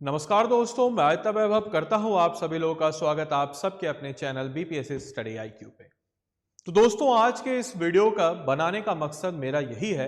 नमस्कार दोस्तों, मैं आदित्य वैभव करता हूं आप सभी लोगों का स्वागत आप सबके अपने चैनल बीपीएससी स्टडी आईक्यू पे। तो दोस्तों, आज के इस वीडियो का बनाने का मकसद मेरा यही है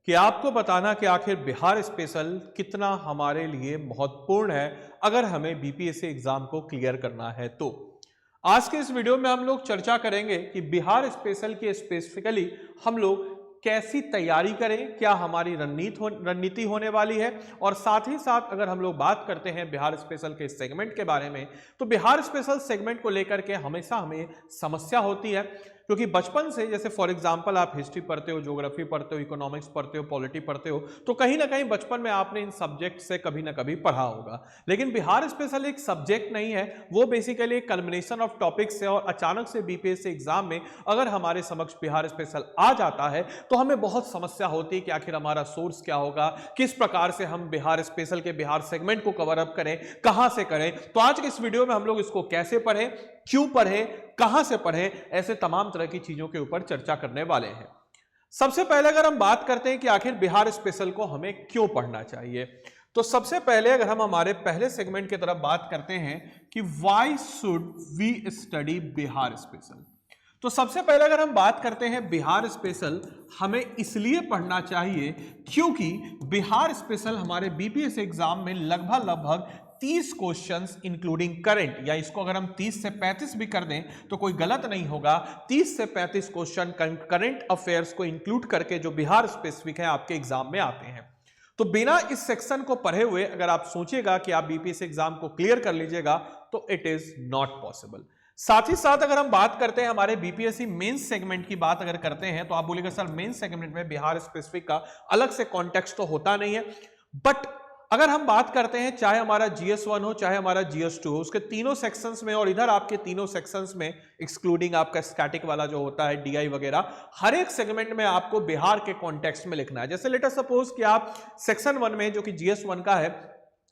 कि आपको बताना कि आखिर बिहार स्पेशल कितना हमारे लिए महत्वपूर्ण है अगर हमें बीपीएससी एग्जाम को क्लियर करना है। तो आज के इस वीडियो में हम लोग चर्चा करेंगे कि बिहार स्पेशल की स्पेसिफिकली हम लोग कैसी तैयारी करें, क्या हमारी रणनीति होने वाली है, और साथ ही साथ अगर हम लोग बात करते हैं बिहार स्पेशल के सेगमेंट के बारे में, तो बिहार स्पेशल सेगमेंट को लेकर के हमेशा हमें समस्या होती है, क्योंकि बचपन से जैसे फॉर एग्जांपल आप हिस्ट्री पढ़ते हो, ज्योग्राफी पढ़ते हो, इकोनॉमिक्स पढ़ते हो, पॉलिटी पढ़ते हो, तो कहीं ना कहीं बचपन में आपने इन सब्जेक्ट से कभी ना कभी पढ़ा होगा। लेकिन बिहार स्पेशल एक सब्जेक्ट नहीं है, वो बेसिकली एक कल्मिनेशन ऑफ टॉपिक्स है, और अचानक से बीपीएससी एग्जाम में अगर हमारे समक्ष बिहार स्पेशल आ जाता है तो हमें बहुत समस्या होती है कि आखिर हमारा सोर्स क्या होगा, किस प्रकार से हम बिहार स्पेशल के बिहार सेगमेंट को कवर अप करें, कहां से करें। तो आज के इस वीडियो में हम लोग इसको कैसे पढ़ें, क्यों पढ़ें, कहां से पढ़ें, ऐसे तमाम तरह की चीजों के ऊपर चर्चा करने वाले हैं। सबसे पहले अगर हम बात करते हैं कि आखिर बिहार स्पेशल को हमें क्यों पढ़ना चाहिए, तो सबसे पहले अगर हम हमारे पहले सेगमेंट की तरफ बात करते हैं कि why should we study Bihar special, तो सबसे पहले अगर हम बात करते हैं बिहार स्पेशल हमें इसलिए पढ़ना चाहिए क्योंकि बिहार स्पेशल हमारे बीपीएससी एग्जाम में लगभग 30 क्वेश्चंस इंक्लूडिंग करंट, या इसको अगर हम 30 से 35 भी कर दें तो कोई गलत नहीं होगा, 30 से 35 क्वेश्चन करंट अफेयर्स को इंक्लूड करके जो बिहार स्पेसिफिक है आपके एग्जाम में आते हैं। तो बिना इस सेक्शन को पढ़े हुए अगर आप सोचिएगा कि आप बीपीएससी एग्जाम को क्लियर कर लीजिएगा तो इट इज नॉट पॉसिबल। साथ ही साथ अगर हम बात करते हैं हमारे बीपीएससी मेंस सेगमेंट की बात अगर करते हैं तो आप बोलेगा सर मेंस सेगमेंट में बिहार स्पेसिफिक का अलग से कॉन्टेक्स्ट तो होता नहीं है, बट अगर हम बात करते हैं चाहे हमारा GS1 हो चाहे हमारा GS2 हो, उसके तीनों सेक्शंस में और इधर आपके तीनों सेक्शंस में एक्सक्लूडिंग आपका स्टैटिक वाला जो होता है DI वगैरह, हर एक सेगमेंट में आपको बिहार के कॉन्टेक्स्ट में लिखना है। जैसे लेट अस सपोज कि आप सेक्शन 1 में जो कि GS1 का है,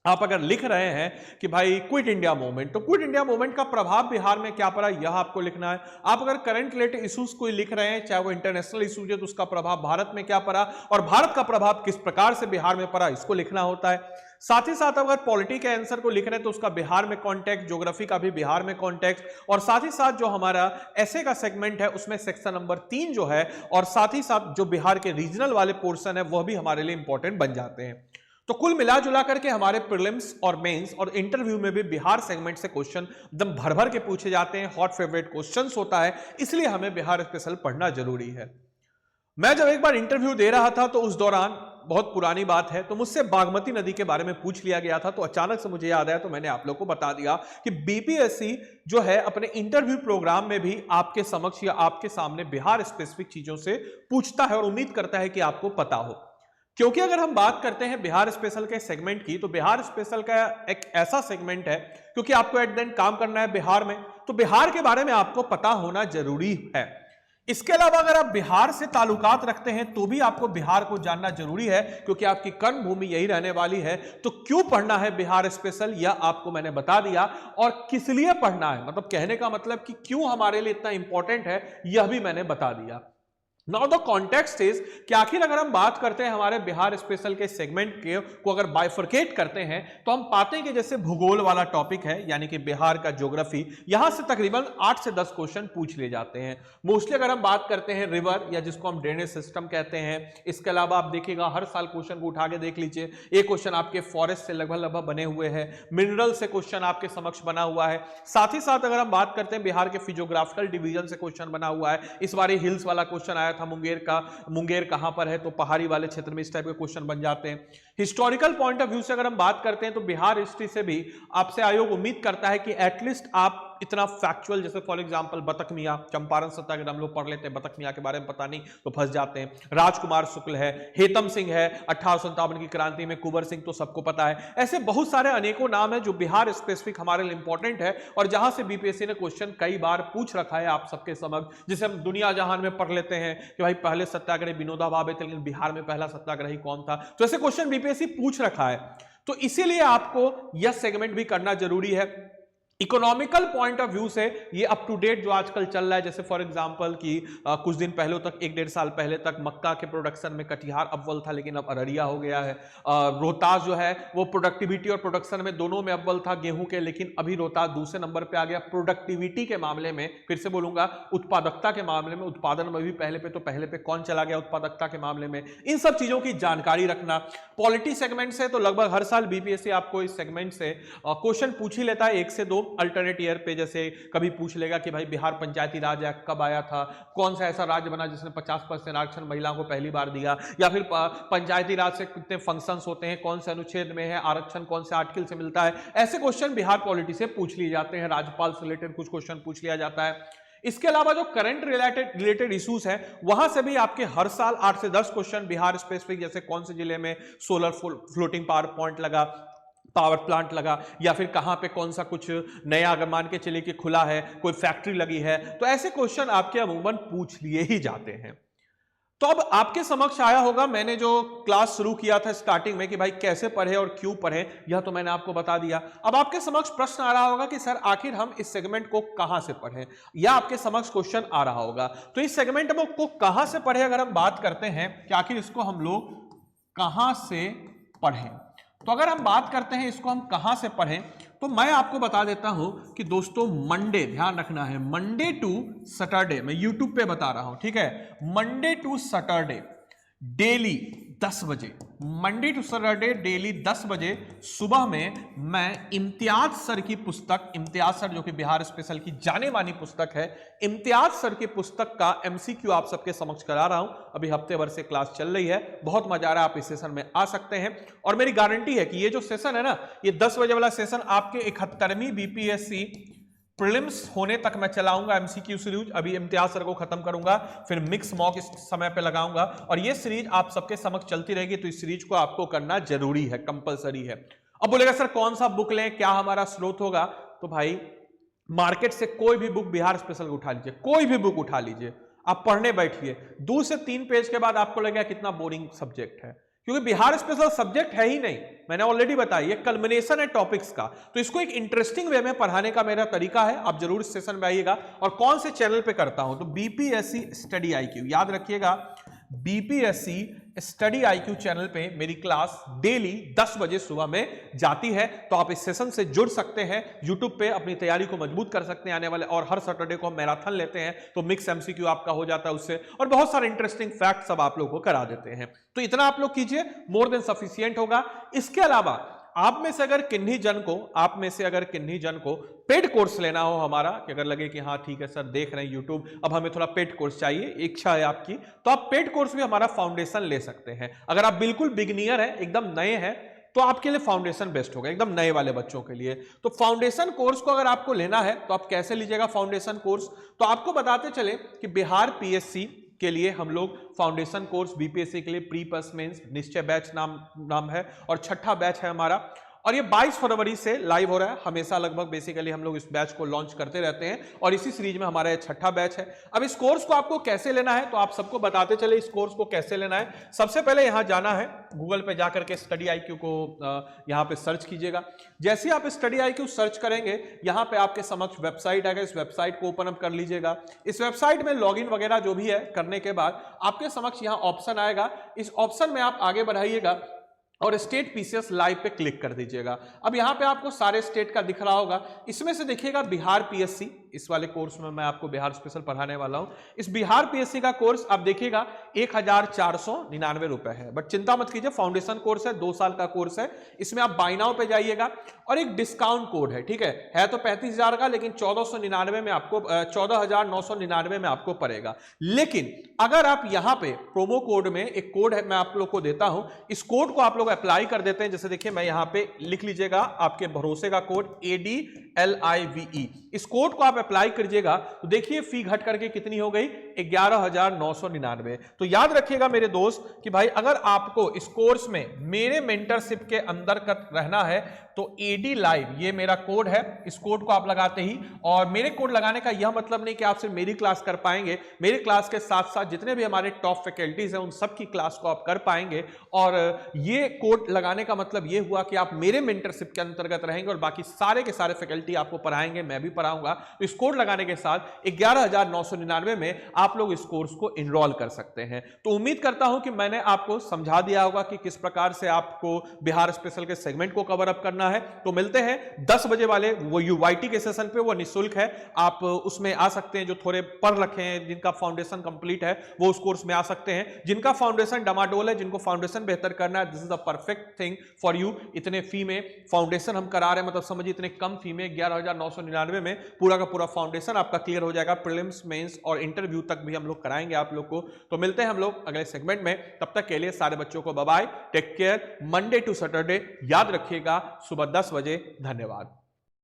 आप अगर लिख रहे हैं कि भाई क्विट इंडिया मूवमेंट, तो क्विट इंडिया मूवमेंट का प्रभाव बिहार में क्या पड़ा यह आपको लिखना है। आप अगर करंट रिलेटेड इश्यूज कोई लिख रहे हैं, चाहे वो इंटरनेशनल इश्यूज है, तो उसका प्रभाव भारत में क्या पड़ा और भारत का प्रभाव किस प्रकार से बिहार में पड़ा, इसको लिखना होता है। साथ ही साथ अगर पॉलिटी के आंसर को लिख रहे हैं तो उसका बिहार में कॉन्टेक्स्ट, ज्योग्राफी का भी बिहार में कॉन्टेक्स्ट, और साथ ही साथ जो हमारा ऐसे का सेगमेंट है उसमें सेक्शन नंबर 3 जो है, और साथ ही साथ जो बिहार के रीजनल वाले पोर्शन है वह भी हमारे लिए इंपॉर्टेंट बन जाते हैं। तो कुल मिला जुला करके हमारे प्रीलिम्स और मेंस और इंटरव्यू में भी बिहार सेगमेंट से क्वेश्चन एकदम भर भर के पूछे जाते हैं, हॉट फेवरेट क्वेश्चंस होता है, इसलिए हमें बिहार स्पेशल पढ़ना जरूरी है। मैं जब एक बार इंटरव्यू दे रहा था तो उस दौरान, बहुत पुरानी बात है, तो मुझसे बागमती नदी के बारे में पूछ लिया गया था, तो अचानक से मुझे याद आया तो मैंने आप लोग को बता दिया कि बीपीएससी जो है अपने इंटरव्यू प्रोग्राम में भी आपके समक्ष या आपके सामने बिहार स्पेसिफिक चीजों से पूछता है और उम्मीद करता है कि आपको पता हो। क्योंकि अगर हम बात करते हैं बिहार स्पेशल के सेगमेंट की, तो बिहार स्पेशल का एक ऐसा सेगमेंट है क्योंकि आपको एट द एंड काम करना है बिहार में, तो बिहार के बारे में आपको पता होना जरूरी है। इसके अलावा अगर आप बिहार से ताल्लुकात रखते हैं तो भी आपको बिहार को जानना जरूरी है, क्योंकि आपकी कर्म भूमि यही रहने वाली है। तो क्यों पढ़ना है बिहार स्पेशल यह आपको मैंने बता दिया, और किस लिए पढ़ना है, मतलब कहने का मतलब कि क्यों हमारे लिए इतना इंपॉर्टेंट है, यह भी मैंने बता दिया। नाउ द कॉन्टेक्स्ट इज कि आखिर अगर हम बात करते हैं हमारे बिहार स्पेशल के सेगमेंट के को अगर बाइफरकेट करते हैं तो हम पाते हैं कि जैसे भूगोल वाला टॉपिक है, यानी कि बिहार का ज्योग्राफी, यहां से तकरीबन 8 से 10 क्वेश्चन पूछ लिए जाते हैं। मोस्टली अगर हम बात करते हैं रिवर, या जिसको हम ड्रेनेज सिस्टम कहते हैं, इसके अलावा आप देखिएगा हर साल क्वेश्चन को उठा के देख लीजिए, एक क्वेश्चन आपके फॉरेस्ट से लगभग बने हुए हैं, मिनरल से क्वेश्चन आपके समक्ष बना हुआ है। साथ ही साथ अगर हम बात करते हैं बिहार के फिजियोग्राफिकल डिवीजन से क्वेश्चन बना हुआ है, इस बार हिल्स वाला क्वेश्चन आया था, मुंगेर कहां पर है, तो पहाड़ी वाले क्षेत्र में इस टाइप के क्वेश्चन बन जाते हैं। हिस्टोरिकल पॉइंट ऑफ व्यू से अगर हम बात करते हैं तो बिहार हिस्ट्री से भी आपसे आयोग उम्मीद करता है कि एटलीस्ट आप इतना फैक्चुअल, जैसे फॉर एग्जांपल बतक मियां, चंपारण सत्याग्रह हम लोग पढ़ लेते हैं, बतक मियां के बारे में पता नहीं तो फंस जाते हैं। राजकुमार शुक्ल है, हेतम सिंह है, 1857 की क्रांति में कुंवर सिंह तो सबको पता है। ऐसे बहुत सारे अनेकों नाम है जो बिहार स्पेसिफिक हमारे लिए इंपॉर्टेंट है, और जहां से बीपीएससी ने क्वेश्चन कई बार पूछ रखा है आप सबके समक्ष, जिसे हम दुनिया जहान में पढ़ लेते हैं कि भाई पहले सत्याग्रही विनोबा भावे थे, लेकिन बिहार में पहला सत्याग्रही कौन था, तो ऐसे क्वेश्चन बीपीएससी पूछ रखा है। तो इसीलिए आपको यह सेगमेंट भी करना जरूरी है। इकोनॉमिकल पॉइंट ऑफ व्यू से ये अप टू डेट जो आजकल चल रहा है, जैसे फॉर एग्जांपल कि कुछ दिन पहले तक, 1-1.5 साल पहले तक मक्का के प्रोडक्शन में कटिहार अव्वल था, लेकिन अब अररिया हो गया है। रोहतास जो है वो प्रोडक्टिविटी और प्रोडक्शन में दोनों में अव्वल था गेहूं के, लेकिन अभी रोहतास दूसरे नंबर पे आ गया प्रोडक्टिविटी के मामले में। फिर से बोलूंगा, उत्पादकता के मामले में, उत्पादन में भी पहले पे कौन चला गया उत्पादकता के मामले में। इन सब चीजों की जानकारी रखना। पॉलिटी सेगमेंट से तो लगभग हर साल बीपीएससी आपको इस सेगमेंट से क्वेश्चन पूछ ही लेता है, 1 से 2 अल्टरनेट ईयर पे। जैसे कभी पूछ लेगा कि भाई बिहार पंचायती राज एक्ट कब आया था, कौन सा ऐसा राज्य बना जिसने 50% आरक्षण महिलाओं को पहली बार दिया, या फिर पंचायती राज से कितने फंक्शंस होते हैं, कौन से अनुच्छेद में है आरक्षण, कौन से आर्टिकल से मिलता है। ऐसे क्वेश्चन बिहार पॉलिटी से पूछ लिए जाते हैं। राज्यपाल से रिलेटेड कुछ क्वेश्चन पूछ लिया जाता है। इसके अलावा जो करंट रिलेटेड इश्यूज है, वहां से भी आपके हर साल 8 से 10 क्वेश्चन बिहार स्पेसिफिक, जैसे कौन से जिले में सोलर फ्लोटिंग पावर पॉइंट लगा, पावर प्लांट लगा, या फिर कहां पे कौन सा कुछ नया, अगर मान के चलिए कि खुला है, कोई फैक्ट्री लगी है, तो ऐसे क्वेश्चन आपके अमूमन पूछ लिए ही जाते हैं। तो अब आपके समक्ष आया होगा, मैंने जो क्लास शुरू किया था स्टार्टिंग में कि भाई कैसे पढ़े और क्यों पढ़े, यह तो मैंने आपको बता दिया। अब आपके समक्ष प्रश्न आ रहा होगा कि सर आखिर हम इस सेगमेंट को कहां से पढ़ें, या आपके समक्ष क्वेश्चन आ रहा होगा तो इस सेगमेंट को कहां से पढ़े। अगर हम बात करते हैं कि आखिर इसको हम लोग कहां से पढ़ें, तो अगर हम बात करते हैं इसको हम कहां से पढ़ें, तो मैं आपको बता देता हूं कि दोस्तों मंडे, ध्यान रखना है, मंडे टू सैटरडे, मैं यूट्यूब पे बता रहा हूं, ठीक है, मंडे टू सैटरडे डेली 10 बजे, मंडे टू सैटरडे डेली 10 बजे सुबह में मैं इम्तियाज सर की पुस्तक, इम्तियाज सर जो कि बिहार स्पेशल की जाने मानी पुस्तक है, इम्तियाज सर की पुस्तक का एमसीक्यू आप सबके समक्ष करा रहा हूं। अभी हफ्ते भर से क्लास चल रही है, बहुत मजा आ रहा है, आप इस सेशन में आ सकते हैं। और मेरी गारंटी है कि ये जो सेशन है ना, ये 10 बजे वाला सेशन आपके 71वीं बीपीएससी प्रीलिम्स होने तक मैं चलाऊंगा एमसीक्यू सीरीज। अभी इम्तियाज सर को खत्म करूंगा, फिर मिक्स मॉक इस समय पे लगाऊंगा, और ये सीरीज आप सबके समक्ष चलती रहेगी। तो इस सीरीज को आपको करना जरूरी है, कंपलसरी है। अब बोलेगा सर कौन सा बुक लें, क्या हमारा स्रोत होगा, तो भाई मार्केट से कोई भी बुक बिहार स्पेशल उठा लीजिए, कोई भी बुक उठा लीजिए, आप पढ़ने बैठिए। 2 से 3 पेज के बाद आपको लगेगा कितना बोरिंग सब्जेक्ट है, क्योंकि बिहार स्पेशल सब्जेक्ट है ही नहीं। मैंने ऑलरेडी बताया ये कल्मिनेशन है टॉपिक्स का, तो इसको एक इंटरेस्टिंग वे में पढ़ाने का मेरा तरीका है। आप जरूर इस सेशन में आइएगा। और कौन से चैनल पे करता हूं, तो बीपीएससी स्टडी आईक्यू, याद रखिएगा, बीपीएससी स्टडी आईक्यू चैनल पे मेरी क्लास डेली 10 बजे सुबह में जाती है। तो आप इस सेशन से जुड़ सकते हैं, यूट्यूब पे अपनी तैयारी को मजबूत कर सकते हैं आने वाले। और हर सैटरडे को हम मैराथन लेते हैं, तो मिक्स एमसीक्यू आपका हो जाता है उससे, और बहुत सारे इंटरेस्टिंग फैक्ट सब आप लोगों को करा देते हैं। तो इतना आप लोग कीजिए, मोर देन सफिशिएंट होगा। इसके अलावा आप में से अगर किन्हीं जन को पेड कोर्स लेना हो हमारा, कि अगर लगे कि हाँ ठीक है सर देख रहे हैं यूट्यूब, अब हमें थोड़ा पेड कोर्स चाहिए, इच्छा है आपकी, तो आप पेड कोर्स भी हमारा फाउंडेशन ले सकते हैं। अगर आप बिल्कुल बिगिनियर हैं, एकदम नए हैं, तो आपके लिए फाउंडेशन बेस्ट होगा, एकदम नए वाले बच्चों के लिए। तो फाउंडेशन कोर्स को अगर आपको लेना है तो आप कैसे लीजिएगा फाउंडेशन कोर्स, तो आपको बताते चले कि बिहार पीएससी के लिए हम लोग फाउंडेशन कोर्स, बीपीएससी के लिए प्री प्लस मेंस निश्चय बैच नाम है, और 6ठा बैच है हमारा। और ये 22 फरवरी से लाइव हो रहा है। हमेशा लगभग बेसिकली हम लोग इस बैच को लॉन्च करते रहते हैं, और इसी सीरीज में हमारा ये 6ठा बैच है। अब इस कोर्स को आपको कैसे लेना है, तो आप सबको बताते चले इस कोर्स को कैसे लेना है। सबसे पहले यहां जाना है, गूगल पे जाकर के स्टडी आईक्यू को यहां पे सर्च कीजिएगा। जैसे ही आप स्टडी आईक्यू सर्च करेंगे, यहां पे आपके समक्ष वेबसाइट आएगा, इस वेबसाइट को ओपन अप कर लीजिएगा। इस वेबसाइट में लॉगिन वगैरह जो भी है करने के बाद आपके समक्ष यहां ऑप्शन आएगा, इस ऑप्शन में आप आगे बढ़ाइएगा और स्टेट पीसीएस लाइव पे क्लिक कर दीजिएगा। अब यहाँ पे आपको सारे स्टेट का दिख रहा होगा, इसमें से देखिएगा बिहार पीएससी, इस वाले कोर्स में मैं आपको बिहार स्पेशल पढ़ाने वाला हूं। इस बिहार पीएससी का कोर्स आप देखिएगा 1499 रुपए है, बट चिंता मत कीजिए, फाउंडेशन कोर्स है, 2 साल का कोर्स है। इसमें आप बाय नाउ पे जाइएगा, और एक डिस्काउंट कोड है, ठीक है तो 35,000 का, लेकिन 1499 में आपको 14,999 में आपको पड़ेगा। लेकिन अगर आप यहाँ पे प्रोमो कोड में एक कोड है, मैं आप लोग को देता हूं, इस कोड को आप लोग अप्लाई कर देते हैं। जैसे देखिए मैं यहां पे लिख लीजिएगा, आपके भरोसे का कोड ADLIVE, इस कोड को आप अप्लाई करिएगा, तो देखिए फी घट करके कितनी हो गई, 11,999। तो याद रखिएगा मेरे दोस्त कि भाई अगर आपको इस कोर्स में मेरे मेंटरशिप के अंदर रहना है, तो AD लाइव ये मेरा कोड है, इस कोड को आप लगाते ही, और मेरे कोड लगाने का यह मतलब नहीं कि आप सिर्फ मेरी क्लास कर पाएंगे, मेरी क्लास के साथ साथ जितने भी हमारे टॉप फैकल्टीज हैं उन सब की क्लास को आप कर पाएंगे। और ये कोड लगाने का मतलब यह हुआ कि आप मेरे मेंटरशिप के अंतर्गत रहेंगे और बाकी सारे के सारे फैकल्टी आपको पढ़ाएंगे, मैं भी पढ़ाऊंगा। तो इस कोड लगाने के साथ 11,999 में आप लोग इस कोर्स को इनरोल कर सकते हैं। तो उम्मीद करता हूं कि मैंने आपको समझा दिया होगा कि किस प्रकार से आपको बिहार स्पेशल के सेगमेंट को कवर अप करना है। तो मिलते हैं 10 बजे वाले वो यूआईटी के सेशन पे, वो निःशुल्क है, आप उसमें आ सकते हैं। जो थोड़े पढ़ रखे हैं, जिनका फाउंडेशन कंप्लीट है, वो उस कोर्स में आ सकते हैं। जिनका फाउंडेशन डमाडोल है, जिनको फाउंडेशन बेहतर करना है, this is the perfect thing for you. इतने फी में फाउंडेशन हम करा रहे हैं, मतलब समझिए इतने कम फी में 11,999 में पूरा का पूरा फाउंडेशन आपका क्लियर हो जाएगा। प्रीलिम्स, मेंस और इंटरव्यू तक भी हम लोग कराएंगे आप लोग को। तो मिलते हैं हम लोग अगले सेगमेंट में, तब तक के लिए सारे बच्चों को bye bye, take care. Monday to Saturday याद रखिएगा सुबह 10 बजे। धन्यवाद।